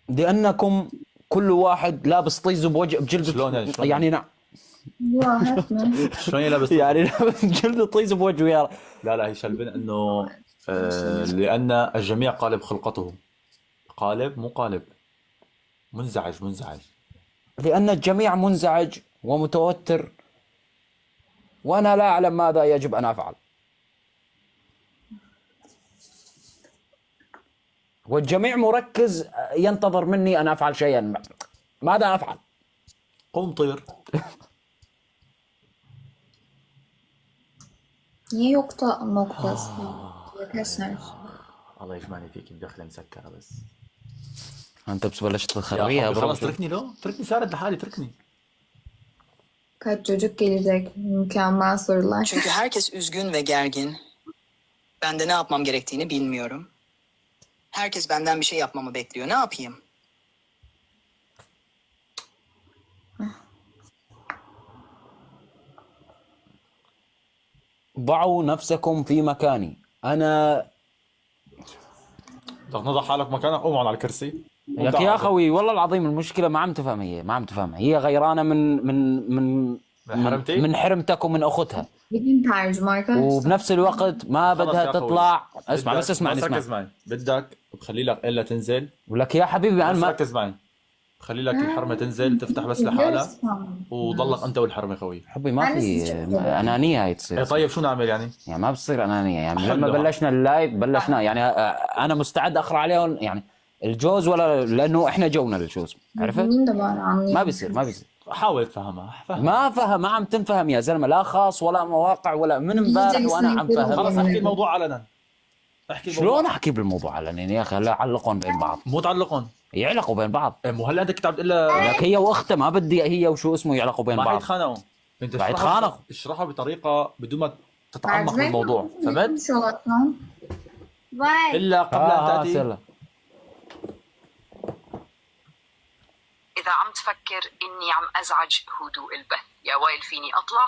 لأنكم كل واحد لابس طيز بوجه بجلد. شلون يعني؟ شلون يعني نعم. واحد من شلون يلبس؟ يعني لابس جلد طيز بوجهه يا لا هي شلبن انه لان الجميع قالب خلقته. قالب مو قالب. منزعج. لأن الجميع منزعج ومتوتر، وأنا لا أعلم ماذا يجب أن أفعل، والجميع مركز ينتظر مني أن أفعل شيئا. ماذا أفعل؟ قوم طير. niye yokta noktası yetersen. الله يجمعني فيك بدخله مسكره بس. أنت بتبلش يا تخربيها حبي خلاص برضه. تركني تركني سارد لحالي تركني. Kaç çocuk gelecek? Mükemmel sorular. Çünkü herkes üzgün ve gergin. Ben de ne yapmam gerektiğini bilmiyorum. Herkes benden bir şey yapmamı bekliyor. Ne yapayım? ضعوا نفسكم في مكاني. أنا بدك تضع حالك مكانك، قوم على الكرسي. يا أخوي والله العظيم المشكلة ما عم تفهم. هي غيرانة من حرمتك ومن أختها، Gidin tercüme arkadaşlar. وبنفس الوقت ما خلص بدها يا أخوي. تطلع. اسمع بدك- بس اسمعني. بس ركز معي. بدك بخلي لك الا تنزل. ولك يا حبيبي أنا بس ما ركز معي. بخلي لك الحرمه تنزل تفتح بس لحالها وضلك انت والحرمه خوي. حبي ما في أنانية هاي تصير. إيه طيب شو نعمل يعني؟ يعني ما بتصير أنانية. يعني لما حلوة. بلشنا اللايف بلشنا يعني أنا مستعد أقرأ عليهم يعني الجوز، ولا لأنه إحنا جونا للجوز، عرفت؟ Benim de var anlayayım. ما بيصير. حاول تفهمها. ما عم تنفهم يا زلمة، لا خاص ولا مواقع ولا من امبارح وأنا عم خلص فهم. احكي الموضوع علنا. احكي الموضوع. شلون أحكي بالموضوع علني يا أخي؟ لا علقون بين بعض، مو تعلقون. يعلقوا بين بعض. مو هلا انت كنت عم تقول لها لك هي واختها ما بدي هي وشو اسمه يعلقوا بين ما بعض. حيتخانقوا. انت راح يتخانقوا. اشرحها بطريقه بدون ما تتعمق Tercüme بالموضوع، فهمت؟ konuşuyorlar lan. Vay. الا قبل ان تاتي. سلا. إذا عم تفكر إني عم أزعج هدوء البث، يا ويل فيني أطلع.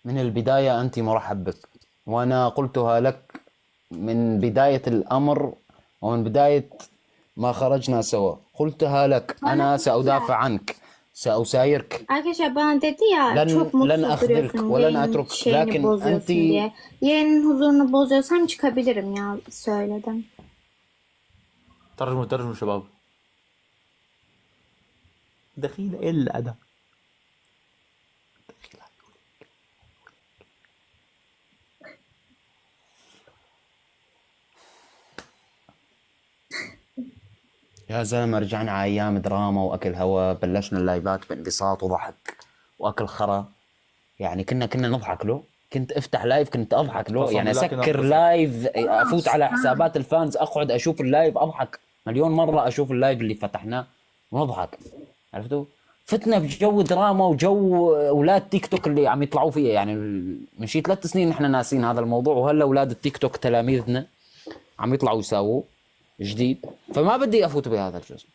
من البداية أنت مرحب بك، وأنا قلتها لك من بداية الأمر ومن بداية ما خرجنا سوا. قلتها لك أنا سأدافع عنك، سأسايرك. Arkadaşlar bana dedi ya Len- çok mutsuz len akhdirk duruyorsun, ve len yayının atruk. şeyini Lakin bozuyorsun enti- diye. Yayının huzurunu bozuyorsam çıkabilirim ya, söyledim. ترجموا شباب. دخيلة الا ادم. يا زلمة رجعنا على أيام دراما وأكل هوا، بلشنا اللايفات بانبساط وضحك وأكل خرا. يعني كنا نضحك له. كنت أفتح لايف كنت أضحك له، قسم يعني بالله كنا أسكر نضحك. لايف، أفوت على حسابات الفانز أقعد أشوف اللايف أضحك مليون مرة. أشوف اللايف اللي فتحناه ونضحك، عرفتوا؟ فتنا بجو دراما وجو أولاد تيك توك اللي عم يطلعوا فيه. يعني من شي 3 سنين نحن ناسين هذا الموضوع، وهلا أولاد التيك توك تلاميذنا عم يطلعوا يساووا جديد. فما بدي أفوت بهذا الجزء.